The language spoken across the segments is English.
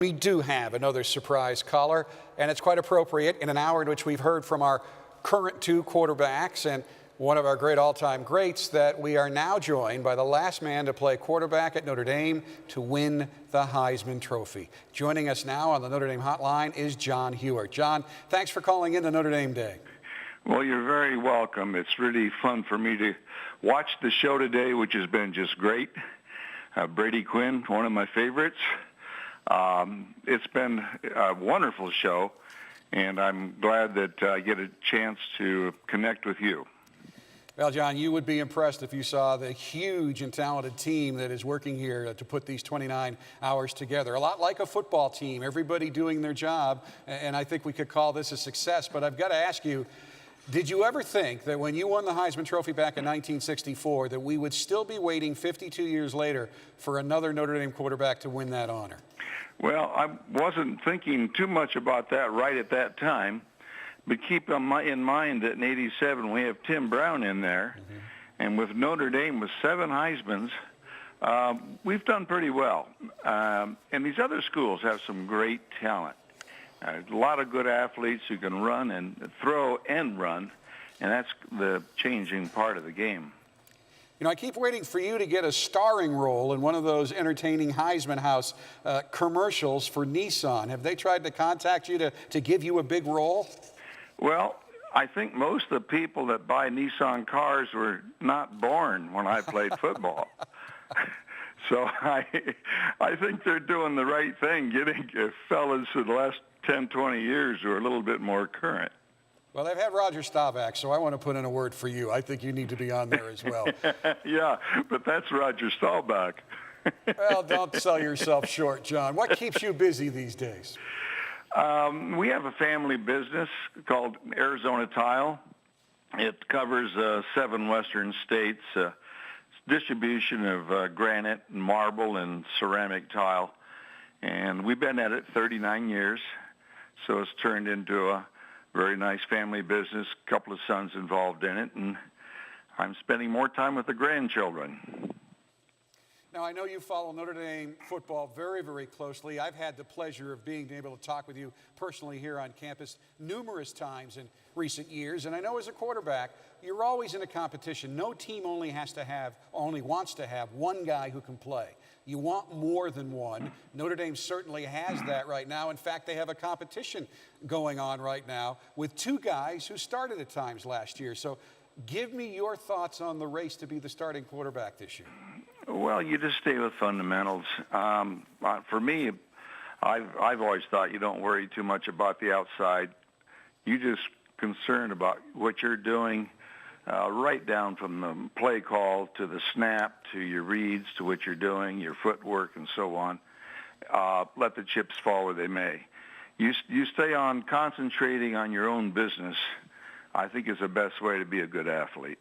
We do have another surprise caller, and it's quite appropriate in an hour in which we've heard from our current two quarterbacks and one of our great all-time greats that we are now joined by the last man to play quarterback at Notre Dame to win the Heisman Trophy. Joining us now on the Notre Dame hotline is John Huarte. John, thanks for calling in to Notre Dame Day. Well, you're very welcome. It's really fun for me to watch the show today, which has been just great. Brady Quinn, one of my favorites. It's been a wonderful show, and I'm glad that I get a chance to connect with you. Well, John, you would be impressed if you saw the huge and talented team that is working here to put these 29 hours together. A lot like a football team, everybody doing their job, and I think we could call this a success. But I've got to ask you, did you ever think that when you won the Heisman Trophy back in 1964 that we would still be waiting 52 years later for another Notre Dame quarterback to win that honor? Well, I wasn't thinking too much about that right at that time, but keep in mind that in '87 we have Tim Brown in there, and with Notre Dame with 7 Heismans, we've done pretty well. And these other schools have some great talent. A lot of good athletes who can run and throw and run, and that's the changing part of the game. You know, I keep waiting for you to get a starring role in one of those entertaining Heisman House commercials for Nissan. Have they tried to contact you to give you a big role? Well, I think most of the people that buy Nissan cars were not born when I played football. So I think they're doing the right thing, getting fellas for the last 10, 20 years who are a little bit more current. Well, they've had Roger Staubach, so I want to put in a word for you. I think you need to be on there as well. Yeah, but that's Roger Staubach. Well, don't sell yourself short, John. What keeps you busy these days? We have a family business called Arizona Tile. It covers 7 western states, distribution of granite and marble and ceramic tile. And we've been at it 39 years, so it's turned into a very nice family business, a couple of sons involved in it, and I'm spending more time with the grandchildren. Now, I know you follow Notre Dame football very, very closely. I've had the pleasure of being able to talk with you personally here on campus numerous times in recent years, and I know as a quarterback, you're always in a competition. No team only wants to have one guy who can play. You want more than one. Notre Dame certainly has that right now. In fact, they have a competition going on right now with 2 guys who started at times last year. So give me your thoughts on the race to be the starting quarterback this year. Well, you just stay with fundamentals. For me, I've always thought you don't worry too much about the outside. You just concerned about what you're doing, right down from the play call to the snap to your reads to what you're doing, your footwork and so on. Let the chips fall where they may. You stay on concentrating on your own business, I think is the best way to be a good athlete.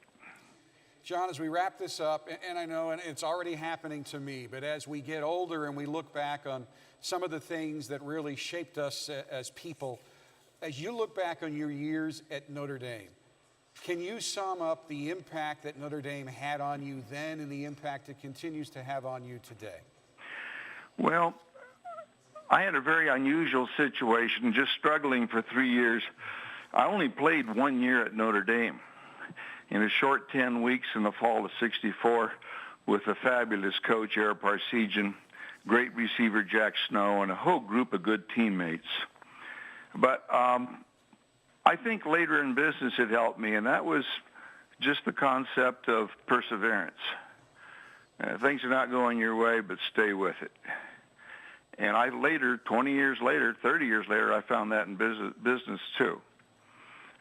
John, as we wrap this up, and I know and it's already happening to me, but as we get older and we look back on some of the things that really shaped us as people, as you look back on your years at Notre Dame, can you sum up the impact that Notre Dame had on you then and the impact it continues to have on you today? Well, I had a very unusual situation, just struggling for 3 years. I only played 1 year at Notre Dame. In a short 10 weeks in the fall of '64 with a fabulous coach, Eric Parsegian, great receiver, Jack Snow, and a whole group of good teammates. But I think later in business it helped me, and that was just the concept of perseverance. Things are not going your way, but stay with it. And I later, 20 years later, 30 years later, I found that in business too.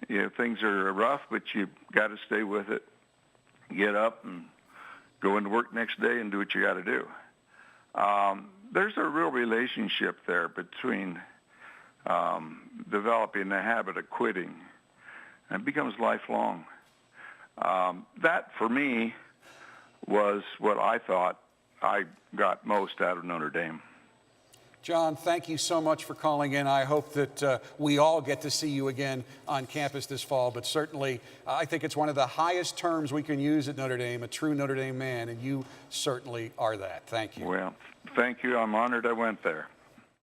You know, things are rough, but you got to stay with it. Get up and go into work next day and do what you got to do. There's a real relationship there between developing the habit of quitting, and it becomes lifelong. That, for me, was what I thought I got most out of Notre Dame. John, thank you so much for calling in. I hope that we all get to see you again on campus this fall, but certainly I think it's one of the highest terms we can use at Notre Dame, a true Notre Dame man, and you certainly are that. Thank you. Well, thank you. I'm honored I went there.